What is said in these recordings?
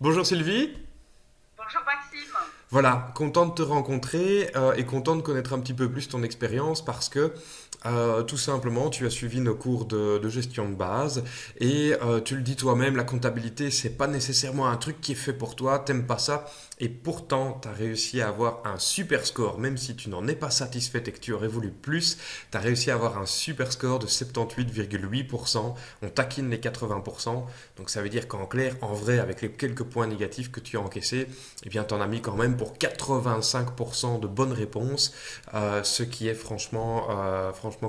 Bonjour Sylvie. Bonjour Maxime. Voilà, content de te rencontrer et content de connaître un petit peu plus ton expérience parce que tout simplement tu as suivi nos cours de gestion de base et tu le dis toi-même, la comptabilité c'est pas nécessairement un truc qui est fait pour toi, t'aimes pas ça et pourtant tu as réussi à avoir un super score, même si tu n'en es pas satisfait et que tu aurais voulu plus, tu as réussi à avoir un super score de 78,8%, on taquine les 80%, donc ça veut dire qu'en clair, en vrai, avec les quelques points négatifs que tu as encaissés, eh bien, t'en as mis quand même pour 85% de bonnes réponses, ce qui est franchement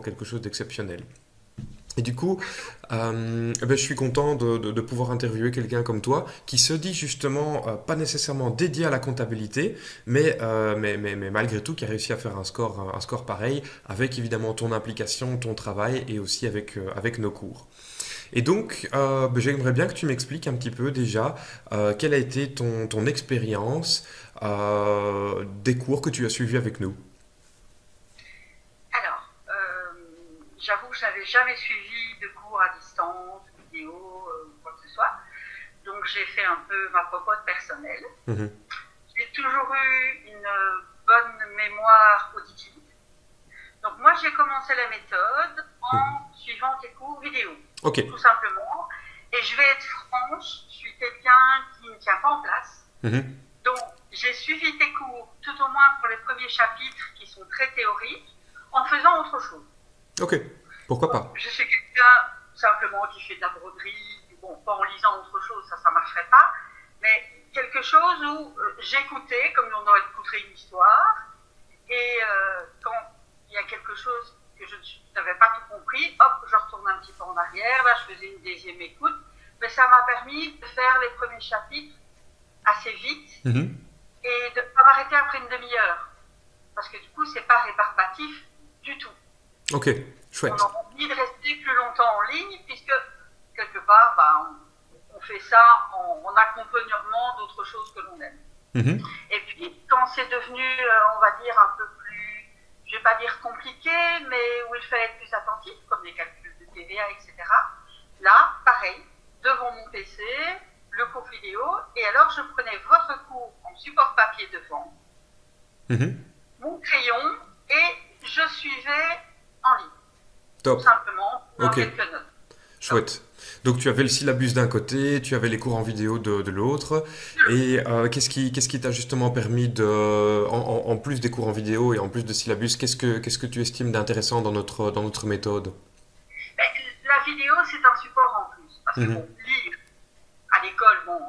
quelque chose d'exceptionnel. Et du coup, eh ben, je suis content de pouvoir interviewer quelqu'un comme toi qui se dit justement pas nécessairement dédié à la comptabilité, mais malgré tout qui a réussi à faire un score pareil avec évidemment ton implication, ton travail et aussi avec nos cours. Et donc, ben, j'aimerais bien que tu m'expliques un petit peu déjà quelle a été ton expérience des cours que tu as suivis avec nous. Alors, j'avoue que je n'avais jamais suivi de cours à distance, vidéo, quoi que ce soit. Donc j'ai fait un peu ma popote personnelle. Mhm. J'ai toujours eu une bonne mémoire auditive. Donc moi j'ai commencé la méthode Mhm. en suivant tes cours vidéo, Ok. tout simplement. Et je vais être franche, je suis quelqu'un qui ne tient pas en place. Mhm. Donc j'ai suivi tes cours, tout au moins pour les premiers chapitres qui sont très théoriques, en faisant autre chose. Ok. Pourquoi pas? Je suis quelqu'un simplement qui fait de la broderie, bon, pas en lisant autre chose, ça ne marcherait pas, mais quelque chose où j'écoutais, comme on aurait écouté une histoire, et quand il y a quelque chose que je n'avais pas tout compris, hop, je retourne un petit peu en arrière, là je faisais une deuxième écoute, mais ça m'a permis de faire les premiers chapitres assez vite Mhm. et de ne pas m'arrêter après une demi-heure, parce que du coup c'est pas rébarbatif du tout. Ok. On Chouette. a envie de rester plus longtemps en ligne, puisque quelque part, bah, on fait ça en accompagnement d'autres choses que l'on aime. Mhm. Et puis, quand c'est devenu, on va dire, un peu plus, je ne vais pas dire compliqué, mais où il fallait être plus attentif, comme les calculs de TVA, etc., là, pareil, devant mon PC, le cours vidéo, et alors je prenais votre cours en support papier devant, Mhm. mon crayon, et je suivais en ligne, tout Top. simplement, dans Ok. quelques notes. Donc, Chouette. Donc tu avais le syllabus d'un côté, tu avais les cours en vidéo de l'autre. Et qu'est-ce qui t'a justement permis en plus des cours en vidéo et en plus de syllabus, qu'est-ce que tu estimes d'intéressant dans notre méthode? ben, la vidéo, c'est un support en plus. Parce que, bon, Mhm. lire à l'école, bon,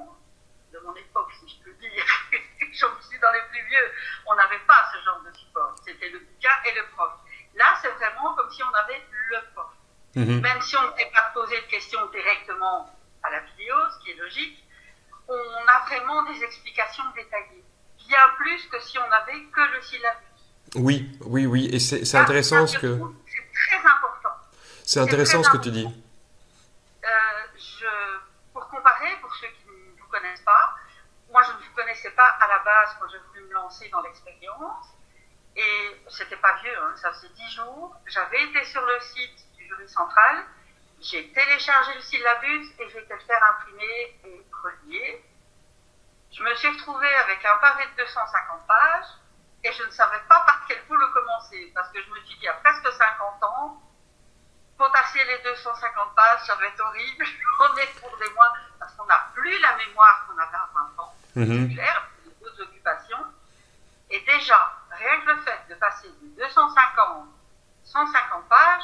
de mon époque, si je peux dire, je suis dans les plus vieux, on n'avait pas ce genre de support. C'était le bouquin et le prof. Là, c'est vraiment comme si on avait le prof. Mhm. Même si on ne s'est pas posé de questions directement à la vidéo, ce qui est logique, on a vraiment des explications détaillées. Bien plus que si on n'avait que le syllabus. Oui, oui, oui. Et c'est Ça, intéressant je ce que, trouve, c'est très important. c'est C'est très intéressant ce que tu dis. important. Pour comparer, pour ceux qui ne vous connaissent pas, moi je ne vous connaissais pas à la base quand j'ai voulu me lancer dans l'expérience. Et c'était pas vieux, hein, ça faisait 10 jours. J'avais été sur le site du jury central, j'ai téléchargé le syllabus et j'ai été le faire imprimer et relier. Je me suis retrouvée avec un pavé de 250 pages et je ne savais pas par quel bout le commencer parce que je me suis dit, il y a presque 50 ans, potasser les 250 pages, ça va être horrible. On est pour des mois parce qu'on n'a plus la mémoire qu'on avait à 20 ans, c'est Mhm. clair, d'autres occupations. Et déjà, rien que le fait de passer de 250 150 pages,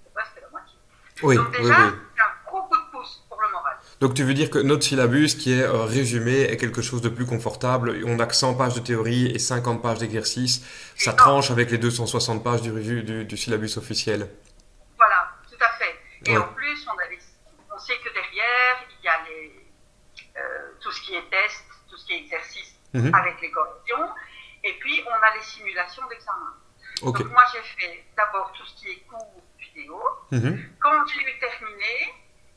c'est presque la moitié. Oui, Donc oui, déjà, oui. c'est un gros coup de pouce pour le moral. Donc tu veux dire que notre syllabus qui est résumé est quelque chose de plus confortable. On n'a que 100 pages de théorie et 50 pages d'exercice. Ça C'est énorme. tranche avec les 260 pages du syllabus officiel. Voilà, tout à fait. Et Oui. en plus, on sait que derrière, il y a tout ce qui est test, tout ce qui est exercice Mhm. avec les corrections. Et puis, on a les simulations d'examen. Ok. Donc, moi, j'ai fait d'abord tout ce qui est cours vidéo. Mhm. Quand j'ai eu terminé,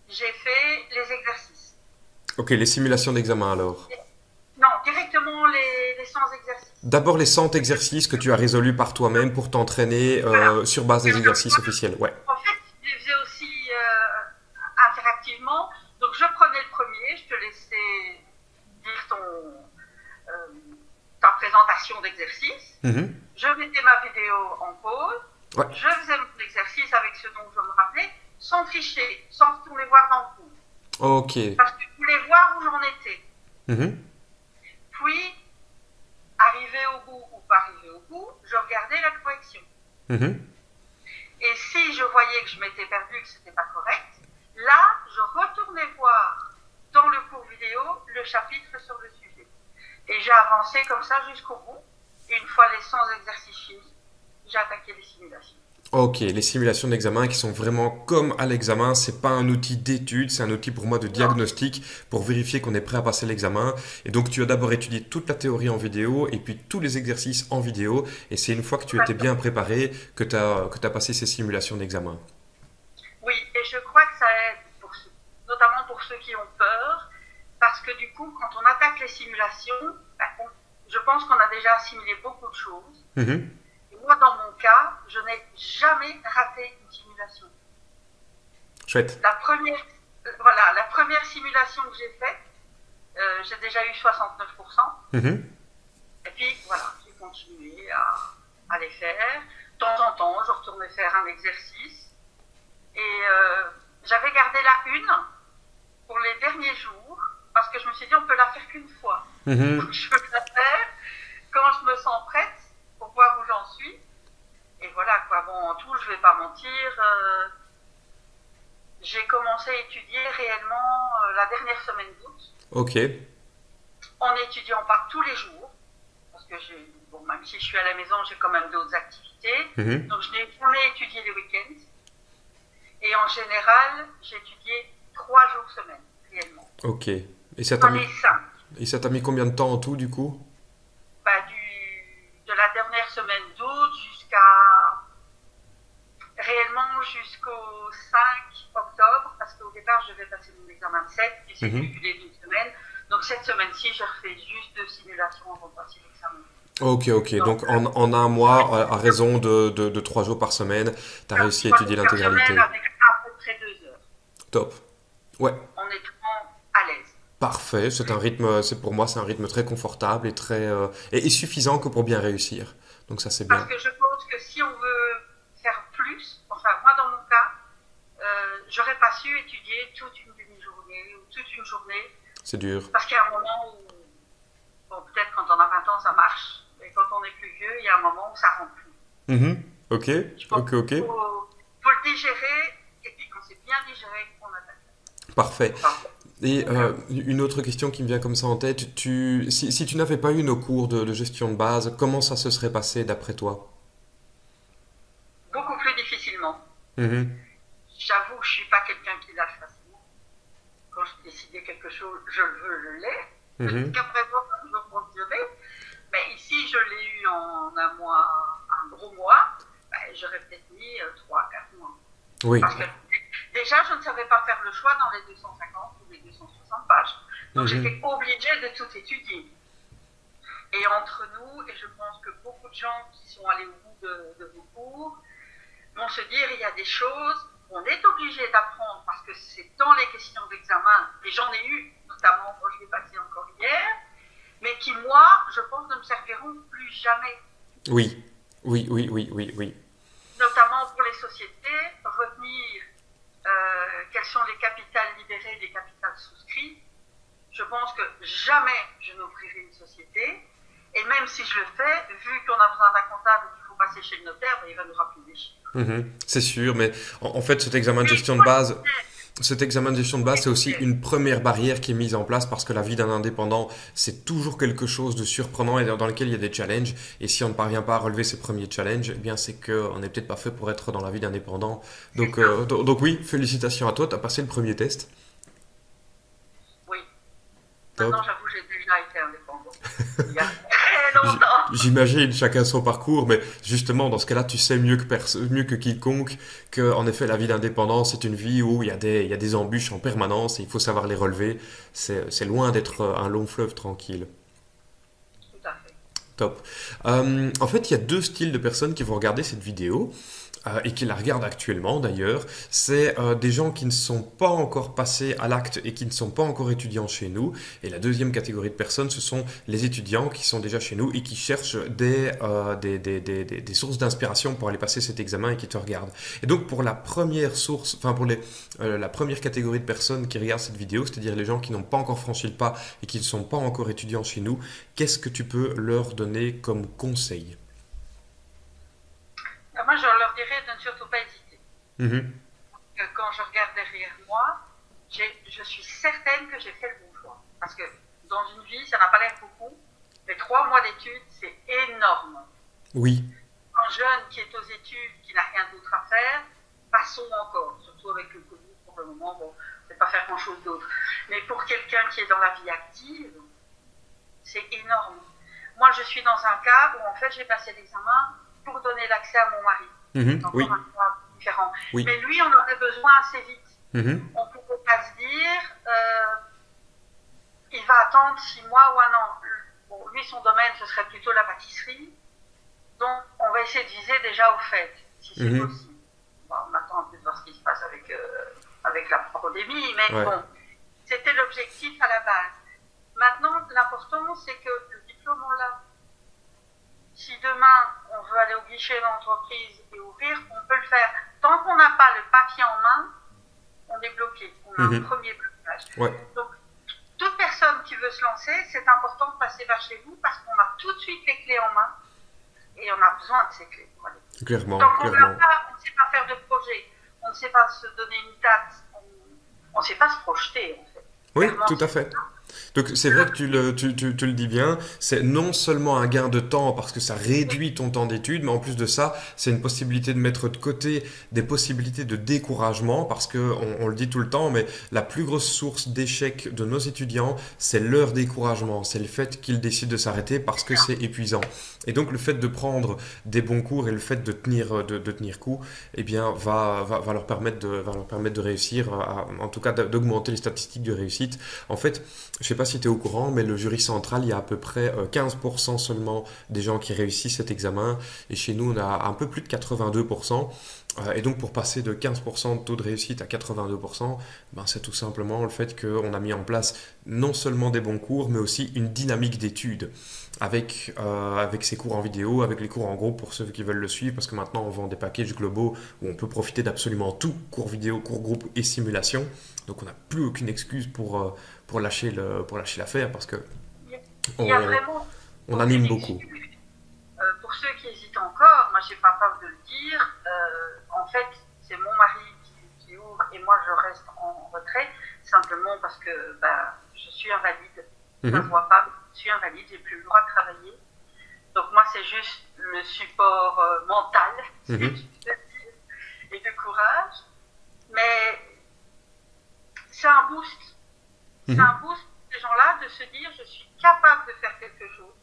j'ai fait les exercices. Ok, les simulations d'examen alors. Non, directement les 100 exercices. D'abord les 100 exercices que tu as résolus par toi-même pour t'entraîner Voilà. sur base Et des exercices officiels. Ouais. en fait, je les faisais aussi interactivement. Donc, je prenais le premier, je te laissais d'exercice, Mhm. je mettais ma vidéo en pause, Ouais. je faisais mon exercice avec ce dont je me rappelais, sans tricher, sans retourner voir dans le cours. Ok. Parce que je voulais voir où j'en étais. Mhm. Puis, arrivé au bout ou pas arrivé au bout, je regardais la correction. Mhm. Et si je voyais que je m'étais perdu, que c'était pas correct, là, je retournais voir dans le cours vidéo le chapitre sur le sujet. Et j'ai avancé comme ça jusqu'au bout. Et une fois les 100 exercices finis, j'ai attaqué les simulations. Ok, les simulations d'examen qui sont vraiment comme à l'examen, c'est pas un outil d'étude, c'est un outil pour moi de Non, diagnostic pour vérifier qu'on est prêt à passer l'examen. Et donc tu as d'abord étudié toute la théorie en vidéo et puis tous les exercices en vidéo. Et c'est une fois que tu étais bien préparé que tu as passé ces simulations d'examen. oui, et je crois que ça aide, notamment pour ceux qui ont peur, parce que du coup, quand on attaque les simulations, je pense qu'on a déjà assimilé beaucoup de choses. Mhm. Et moi, dans mon cas, je n'ai jamais raté une simulation. Chouette. La première simulation que j'ai faite, j'ai déjà eu 69%. Mhm. Et puis voilà, j'ai continué à les faire. De temps en temps, je retournais faire un exercice. Et j'avais gardé la une pour les derniers jours, parce que je me suis dit, on peut la faire qu'une fois. Donc Mhm. je veux la faire quand je me sens prête pour voir où j'en suis. Et voilà quoi, bon, en tout, je vais pas mentir, j'ai commencé à étudier réellement la dernière semaine d'août, Ok. en étudiant pas tous les jours, parce que même si je suis à la maison, j'ai quand même d'autres activités, Mhm. donc je n'ai jamais étudié les week-ends, et en général, j'ai étudié 3 jours semaine, réellement. Ok. Et ça t'a Pas mis, les 5. et ça t'a mis combien de temps en tout du coup? Bah, de la dernière semaine d'août jusqu'au 5 octobre, parce qu'au départ, je devais passer mon examen de 7, et c'est Mhm. calculé d'une semaine. Donc cette semaine-ci, j'ai refait juste 2 simulations avant de passer l'examen. Ok, ok. Donc, Donc en un mois, à raison de 3 jours par semaine, tu as réussi à 3 étudier jours par semaine l'intégralité. avec à peu près 2 heures, Top. Ouais, en étant à l'aise. parfait. Pour moi, c'est un rythme très confortable et et suffisant que pour bien réussir. Donc ça, c'est Parce bien. que je pense que si on veut faire plus, enfin moi dans mon cas, j'aurais pas su étudier toute une demi-journée ou toute une journée, C'est dur. parce qu'il y a un moment où, bon, peut-être quand on a 20 ans ça marche, mais quand on est plus vieux, il y a un moment où ça rentre plus. Mhm. Ok, Je pense ok, qu'il ok. faut le digérer, et puis quand c'est bien digéré, on attaque. Parfait. Enfin, Et une autre question qui me vient comme ça en tête, si tu n'avais pas eu nos cours de gestion de base, comment ça se serait passé d'après toi? beaucoup plus difficilement. Mhm. J'avoue que je suis pas quelqu'un qui lâche facilement. Quand je décide quelque chose, je le veux, je l'ai. Mhm. Jusqu'à présent, ça ne veut fonctionner. Mais ici, je l'ai eu en un mois, un gros mois. J'aurais peut-être mis 3, 4 mois. Oui. Parce que déjà, je ne savais pas faire le choix dans les 250 ou les 260 pages. Donc Mhm. j'étais obligée de tout étudier. Et entre nous, et je pense que beaucoup de gens qui sont allés au bout de vos cours, vont se dire il y a des choses qu'on est obligé d'apprendre parce que c'est dans les questions d'examen, et j'en ai eu, notamment, moi je l'ai passé encore hier, mais qui, moi, je pense, ne me serviront plus jamais. Oui. Oui, oui, oui, oui, oui. Notamment pour les sociétés, retenir quels sont les capitales libérés, les capitales souscrits. Je pense que jamais je n'ouvrirai une société. Et même si je le fais, vu qu'on a besoin d'un comptable qu'il faut passer chez le notaire, il va nous rappeler des chiffres. Mhm. C'est sûr, mais en fait, cet examen de Et gestion de moi, base, c'est aussi je une première barrière qui est mise en place parce que la vie d'un indépendant, c'est toujours quelque chose de surprenant et dans lequel il y a des challenges. Et si on ne parvient pas à relever ces premiers challenges, eh bien, c'est qu'on n'est peut-être pas fait pour être dans la vie d'indépendant. c'est Donc, ça. donc oui, félicitations à toi, tu as passé le premier test. Oui. Top. Maintenant, j'avoue, j'ai déjà été indépendant. Il y a très longtemps. J'imagine chacun son parcours, mais justement, dans ce cas-là, tu sais mieux que quiconque que, en effet, la vie d'indépendant, c'est une vie où il y a des embûches en permanence et il faut savoir les relever. C'est loin d'être un long fleuve tranquille. Tout à fait. Top. En fait, il y a deux styles de personnes qui vont regarder cette vidéo. et qui la regardent actuellement d'ailleurs, c'est des gens qui ne sont pas encore passés à l'acte et qui ne sont pas encore étudiants chez nous. Et la deuxième catégorie de personnes, ce sont les étudiants qui sont déjà chez nous et qui cherchent des sources d'inspiration pour aller passer cet examen et qui te regardent. Et donc pour la première source, enfin pour la première catégorie de personnes qui regardent cette vidéo, c'est-à-dire les gens qui n'ont pas encore franchi le pas et qui ne sont pas encore étudiants chez nous, qu'est-ce que tu peux leur donner comme conseil? Moi, je leur dirais de ne surtout pas hésiter. Mhm. Quand je regarde derrière moi, je suis certaine que j'ai fait le bon choix. Parce que dans une vie, ça n'a pas l'air beaucoup, mais 3 mois d'études, c'est énorme. Oui. Un jeune qui est aux études, qui n'a rien d'autre à faire, passons encore, surtout avec le Covid pour le moment, bon, je ne vais pas faire grand-chose d'autre. Mais pour quelqu'un qui est dans la vie active, c'est énorme. Moi, je suis dans un cas où en fait, j'ai passé l'examen pour donner l'accès à mon mari. Mhm. C'est encore Oui. un cas différent. Oui. Mais lui, on en avait besoin assez vite. Mhm. On ne pouvait pas se dire, il va attendre 6 mois ou 1 an. Bon, lui, son domaine, ce serait plutôt la pâtisserie. Donc, on va essayer de viser déjà au fait, si c'est Mhm. possible. Bon, on attend un peu de voir ce qui se passe avec la pandémie, mais Ouais. bon, c'était l'objectif à la base. Maintenant, l'important, c'est que le diplôme, on l'a. Si demain, on veut aller au guichet de l'entreprise et ouvrir, on peut le faire. Tant qu'on n'a pas le papier en main, on est bloqué. On a un premier blocage. Ouais. Donc, toute personne qui veut se lancer, c'est important de passer vers chez vous parce qu'on a tout de suite les clés en main et on a besoin de ces clés pour aller. Clairement, Tant qu'on clairement. ne sait pas faire de projet, on ne sait pas se donner une date, on ne sait pas se projeter en fait. Oui, Clairement, tout à fait. Donc c'est vrai que tu le dis bien, c'est non seulement un gain de temps parce que ça réduit ton temps d'études, mais en plus de ça, c'est une possibilité de mettre de côté des possibilités de découragement parce que on le dit tout le temps, mais la plus grosse source d'échec de nos étudiants, c'est leur découragement, c'est le fait qu'ils décident de s'arrêter parce que c'est épuisant. Et donc le fait de prendre des bons cours et le fait de tenir coup, eh bien va leur permettre de réussir, en tout cas d'augmenter les statistiques de réussite. En fait, je ne sais pas si tu es au courant, mais le jury central, il y a à peu près 15% seulement des gens qui réussissent cet examen. Et chez nous, on a un peu plus de 82%. Et donc, pour passer de 15% de taux de réussite à 82%, ben, c'est tout simplement le fait qu'on a mis en place non seulement des bons cours, mais aussi une dynamique d'études. Avec ces cours en vidéo, avec les cours en groupe pour ceux qui veulent le suivre, parce que maintenant on vend des packages globaux où on peut profiter d'absolument tout, cours vidéo, cours groupe et simulation. Donc on n'a plus aucune excuse pour lâcher l'affaire parce que Il y a vraiment on anime beaucoup. Pour ceux qui hésitent encore, moi j'ai pas peur de le dire, en fait c'est mon mari qui ouvre et moi je reste en retrait, simplement parce que je suis invalide, je ne vois pas, je suis invalide, j'ai plus le droit de travailler. Donc moi c'est juste le support mental, si je peux dire, et de courage, mais c'est un boost. C'est un boost pour ces gens-là de se dire je suis capable de faire quelque chose.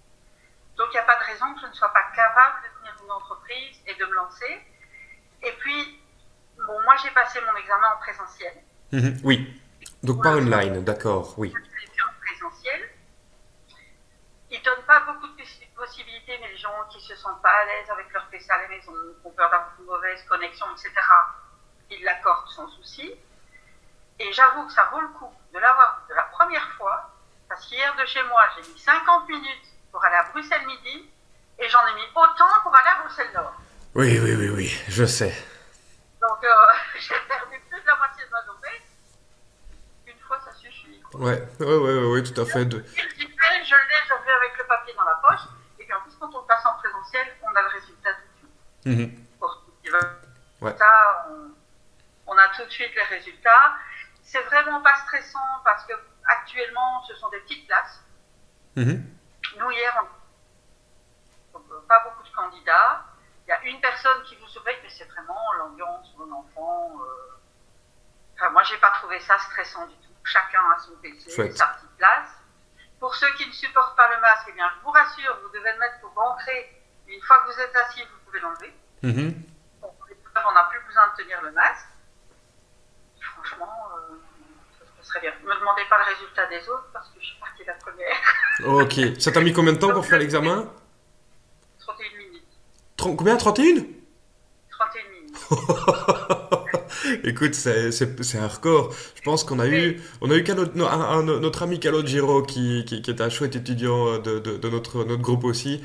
Donc il n'y a pas de raison que je ne sois pas capable de tenir une entreprise et de me lancer. Et puis, bon, moi j'ai passé mon examen en présentiel. Oui, donc pas online, d'accord, oui. Je l'ai fait en présentiel. Ils ne donnent pas beaucoup de possibilités, mais les gens qui ne se sentent pas à l'aise avec leur PC à la maison, qui ont peur d'avoir une mauvaise connexion, etc., ils l'accordent sans souci. Et j'avoue que ça vaut le coup de l'avoir de la première fois, parce qu'hier de chez moi, j'ai mis 50 minutes pour aller à Bruxelles midi, et j'en ai mis autant pour aller à Bruxelles Nord. Oui, je sais. Donc, j'ai perdu plus de la moitié de ma journée. Une fois, ça suffit. Ouais, tout à fait. Je l'ai avec le papier dans la poche, et puis en plus, quand on passe en présentiel, on a le résultat tout de suite. Pour ceux qui veulent ça, on a tout de suite les résultats. C'est vraiment pas stressant parce que actuellement, ce sont des petites classes. Nous, hier, on n'a pas beaucoup de candidats. Il y a une personne qui vous surveille, mais c'est vraiment l'ambiance, mon enfant. Enfin, moi, j'ai pas trouvé ça stressant du tout. Chacun a son PC, sa petite place. Pour ceux qui ne supportent pas le masque, eh bien, je vous rassure, vous devez le mettre pour rentrer. Une fois que vous êtes assis, vous pouvez l'enlever. Donc, on n'a plus besoin de tenir le masque. Franchement, ça serait bien. Ne me demandez pas le résultat des autres parce que je suis partie la première. Ok. Ça t'a mis combien de temps pour faire l'examen? 31 minutes. Combien? 31? 31 minutes. Écoute, c'est un record. Je pense on a eu qu'un autre- no- un- notre ami Calogero qui est un chouette étudiant de notre groupe aussi,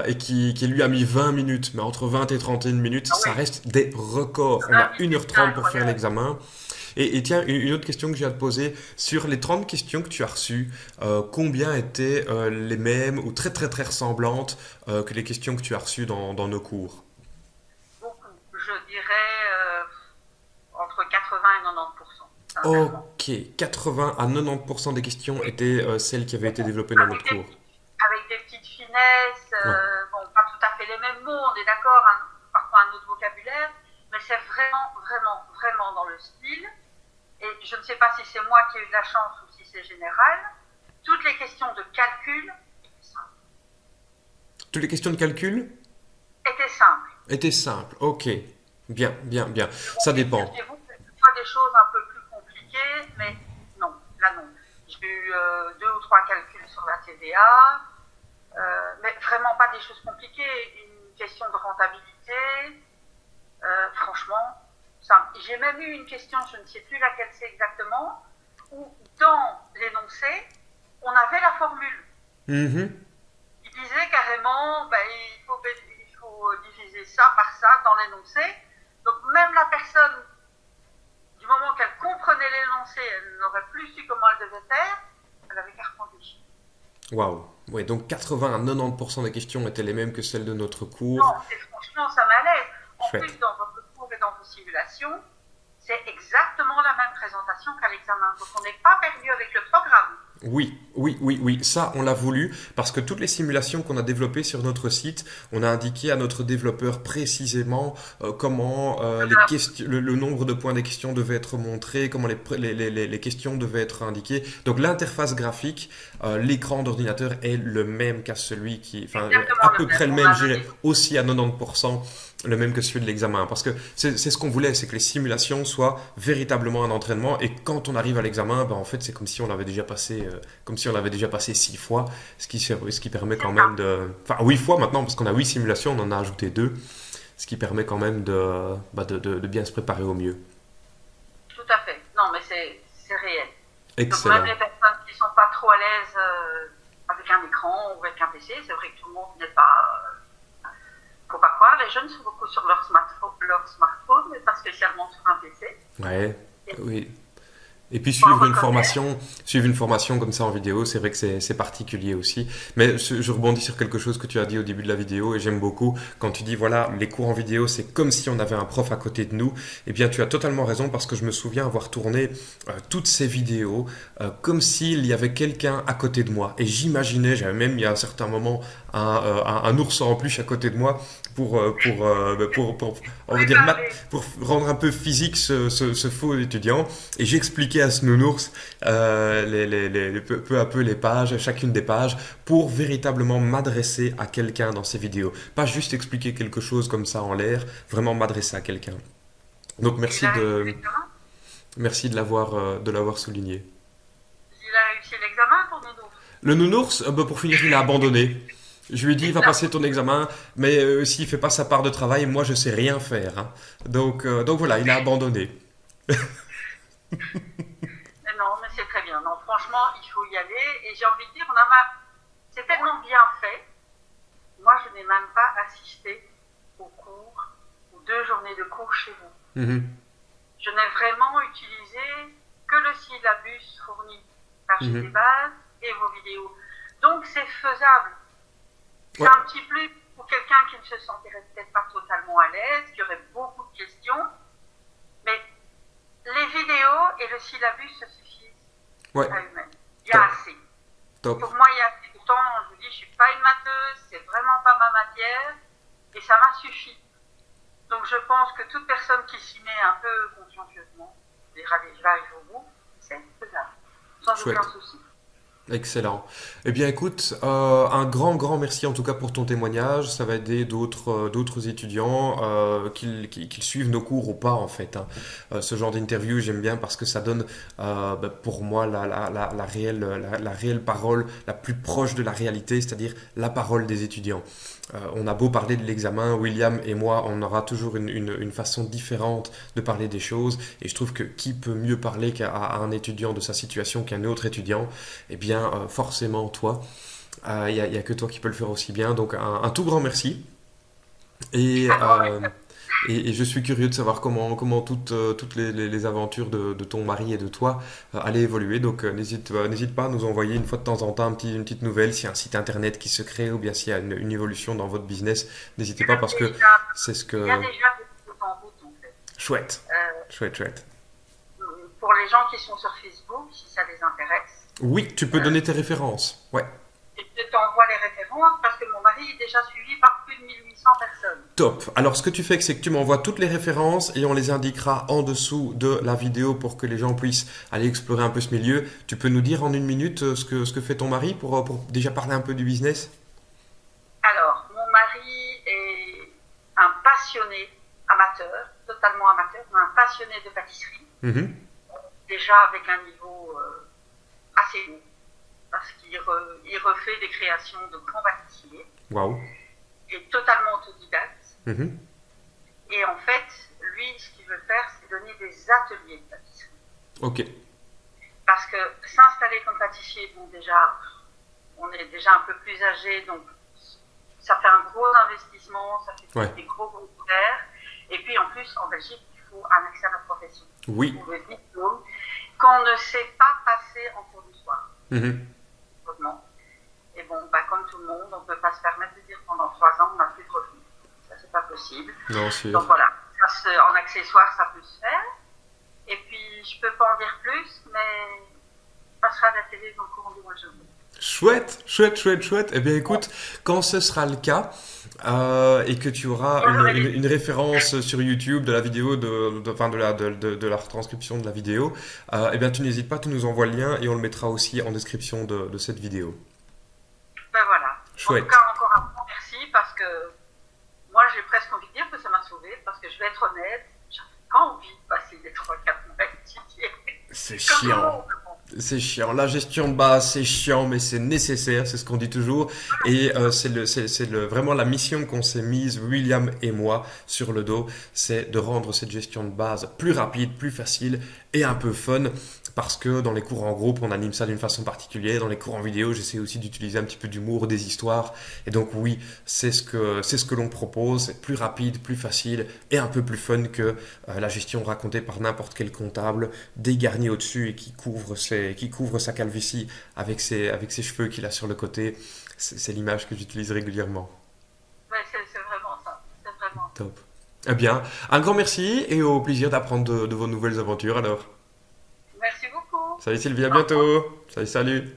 et qui lui a mis 20 minutes. Mais entre 20 et 31 minutes, Ah ça oui, reste des records. On 20 a minutes, c'est 1h30 pour faire incroyable. l'examen. Et tiens, une autre question que j'ai à te poser. Sur les 30 questions que tu as reçues, combien étaient les mêmes ou très très très ressemblantes que les questions que tu as reçues dans nos cours? Beaucoup. Je dirais entre 80 et 90%, sincèrement. Ok, 80 à 90% des questions Oui. étaient celles qui avaient été développées dans Avec notre des cours. avec des petites finesses, Ouais. bon, pas tout à fait les mêmes mots, on est d'accord, parfois un autre vocabulaire, mais c'est vraiment, vraiment, vraiment dans le style. Et je ne sais pas si c'est moi qui ai eu de la chance ou si c'est général. Toutes les questions de calcul Toutes les questions de calcul étaient simples. étaient simples. Ok, bien, bien, bien. Bon, Ça bien sûr, dépend. chez vous, quelquefois des choses un peu plus compliquées, mais non, là non. J'ai eu deux ou trois calculs sur la TVA, mais vraiment pas des choses compliquées. Une question de rentabilité, franchement, ça. J'ai même eu une question, je ne sais plus laquelle c'est exactement, où dans l'énoncé, on avait la formule. Mhm. Il disait carrément, ben, il faut diviser ça par ça dans l'énoncé. Donc même la personne, du moment qu'elle comprenait l'énoncé, elle n'aurait plus su comment elle devait faire, elle avait qu'à reconduire. Waouh. Ouais, donc 80 à 90% des questions étaient les mêmes que celles de notre cours. Non, et franchement, ça m'allait. En Chouette. plus, dans votre cours et dans vos simulations, c'est exactement la même présentation qu'à l'examen. Donc on n'est pas perdu avec le programme. Oui, oui, oui, oui, ça on l'a voulu parce que toutes les simulations qu'on a développées sur notre site, on a indiqué à notre développeur précisément comment le nombre de points des questions devait être montré, comment les questions devaient être indiquées. Donc l'interface graphique, l'écran d'ordinateur est le même qu'à celui enfin à Exactement le peu même. près le On même, a je dirais donné. aussi à 90%. Le même que celui de l'examen, parce que c'est ce qu'on voulait, c'est que les simulations soient véritablement un entraînement, et quand on arrive à l'examen, ben en fait c'est comme si on l'avait déjà passé 6 fois, ce qui permet C'est quand ça. même enfin 8 fois maintenant, parce qu'on a 8 simulations, on en a ajouté 2, ce qui permet quand même de bien se préparer au mieux. Tout à fait. Non, mais c'est réel. Donc même Excellent. les personnes qui ne sont pas trop à l'aise avec un écran ou avec un PC, c'est vrai que tout le monde n'est pas... faut pas croire, les jeunes sont beaucoup sur leur smartphone, mais pas spécialement sur un PC. Ouais, Et oui. Et puis pour le reconnaître, suivre une formation comme ça en vidéo, c'est vrai que c'est particulier aussi. Mais je rebondis sur quelque chose que tu as dit au début de la vidéo, et j'aime beaucoup quand tu dis voilà, les cours en vidéo, c'est comme si on avait un prof à côté de nous. Eh bien, tu as totalement raison, parce que je me souviens avoir tourné toutes ces vidéos comme s'il y avait quelqu'un à côté de moi. Et j'imaginais, j'avais même il y a un certain moment un ours en peluche à côté de moi on va dire, préparer. pour rendre un peu physique ce faux étudiant. Et j'expliquais à ce nounours peu à peu les pages, chacune des pages, pour véritablement m'adresser à quelqu'un dans ces vidéos. Pas juste expliquer quelque chose comme ça en l'air, vraiment m'adresser à quelqu'un. Donc Il a réussi l'examen. merci de l'avoir souligné. Il a réussi l'examen pour nous. Le nounours, bah, pour finir, il a abandonné. Je lui ai dit, va Non, passer ton examen, mais s'il fait pas sa part de travail, moi je sais rien faire, hein. Donc voilà, il a abandonné. non, mais c'est très bien. Non, franchement, il faut y aller. Et j'ai envie de dire, c'est tellement bien fait. Moi, je n'ai même pas assisté au cours, aux 2 journées de cours chez vous. Mhm, Je n'ai vraiment utilisé que le syllabus fourni par GT mhm. Base et vos vidéos. Donc, c'est faisable. C'est Ouais, un petit plus pour quelqu'un qui ne se sentirait peut-être pas totalement à l'aise, qui aurait beaucoup de questions. Mais les vidéos et le syllabus se suffisent ouais, à eux-mêmes. Il y a top, assez. top. Pour moi, il y a assez. Pourtant, je vous dis, je ne suis pas une matheuse, c'est vraiment pas ma matière, et ça m'a suffi. Donc, je pense que toute personne qui s'y met un peu consciencieusement, dira allez, je vais arriver au bout, c'est faisable, sans aucun Chouette. souci. Excellent. Eh bien, écoute, un grand merci en tout cas pour ton témoignage. Ça va aider d'autres étudiants qu'ils suivent nos cours ou pas en fait, hein. Ce genre d'interview, j'aime bien parce que ça donne pour moi la réelle parole la plus proche de la réalité, c'est-à-dire la parole des étudiants. On a beau parler de l'examen, William et moi, on aura toujours une façon différente de parler des choses. Et je trouve que qui peut mieux parler qu'à un étudiant de sa situation qu'un autre étudiant? Eh bien, forcément, toi. Y a que toi qui peux le faire aussi bien. Donc, un tout grand merci. Et, euh, et je suis curieux de savoir comment toutes les aventures de ton mari et de toi allaient évoluer. Donc, n'hésite pas à nous envoyer une fois de temps en temps une petite nouvelle, s'il y a un site internet qui se crée ou bien s'il y a une évolution dans votre business. N'hésitez pas parce que c'est ce Il y a que... déjà des choses en route en fait. Chouette, Euh, chouette. pour les gens qui sont sur Facebook, si ça les intéresse, Oui, tu peux donner tes références. Ouais. je t'envoie les références parce que mon mari est déjà suivi par plus de 1800 personnes. Top. Alors, ce que tu fais, c'est que tu m'envoies toutes les références et on les indiquera en dessous de la vidéo pour que les gens puissent aller explorer un peu ce milieu. Tu peux nous dire en une minute ce que fait ton mari pour déjà parler un peu du business? Alors, mon mari est un passionné amateur, totalement amateur, mais un passionné de pâtisserie, Mhm. déjà avec un niveau assez haut, parce il refait des créations de grands pâtissiers, Waouh. et totalement autodidacte. Mhm. Et en fait, lui, ce qu'il veut faire, c'est donner des ateliers de pâtisserie. Ok. Parce que s'installer comme pâtissier, bon déjà, on est déjà un peu plus âgé, donc ça fait un gros investissement, ça fait Ouais. des gros horaires. Et puis en plus, en Belgique, il faut un accès à la profession. Oui. Pour le diplôme, qu'on ne sait pas passer en cours du soir. Mhm. Heureusement. Et bon, comme tout le monde, on ne peut pas se permettre de dire pendant 3 ans, on n'a plus de revenus. Ça, c'est pas possible. Non, Donc sûr. voilà, en accessoire, ça peut se faire. Et puis, je peux pas en dire plus, mais on passera à la télé dans le courant du mois de janvier. Chouette. Eh bien, écoute, quand ce sera le cas et que tu auras une référence sur YouTube de la vidéo, enfin, de la retranscription de la vidéo, eh bien, tu n'hésites pas, tu nous envoies le lien et on le mettra aussi en description de cette vidéo. Ben voilà. En tout Chouette. cas, encore un grand merci parce que moi, j'ai presque envie de dire que ça m'a sauvée parce que je vais être honnête, j'avais pas envie de passer les 3-4 mois à étudier. C'est Comme tout le chiant. monde. C'est chiant. La gestion de base, c'est chiant, mais c'est nécessaire, c'est ce qu'on dit toujours. Et vraiment la mission qu'on s'est mise, William et moi, sur le dos, c'est de rendre cette gestion de base plus rapide, plus facile et un peu fun. Parce que dans les cours en groupe, on anime ça d'une façon particulière. Dans les cours en vidéo, j'essaie aussi d'utiliser un petit peu d'humour, des histoires. Et donc oui, c'est ce que l'on propose. C'est plus rapide, plus facile et un peu plus fun que la gestion racontée par n'importe quel comptable, dégarni au-dessus et qui couvre sa calvitie avec ses cheveux qu'il a sur le côté. C'est l'image que j'utilise régulièrement. Ouais, c'est vraiment ça. C'est vraiment ça. Top. Eh bien, un grand merci et au plaisir d'apprendre de vos nouvelles aventures alors. Merci beaucoup. Salut Sylvie, à Au revoir. bientôt. Salut.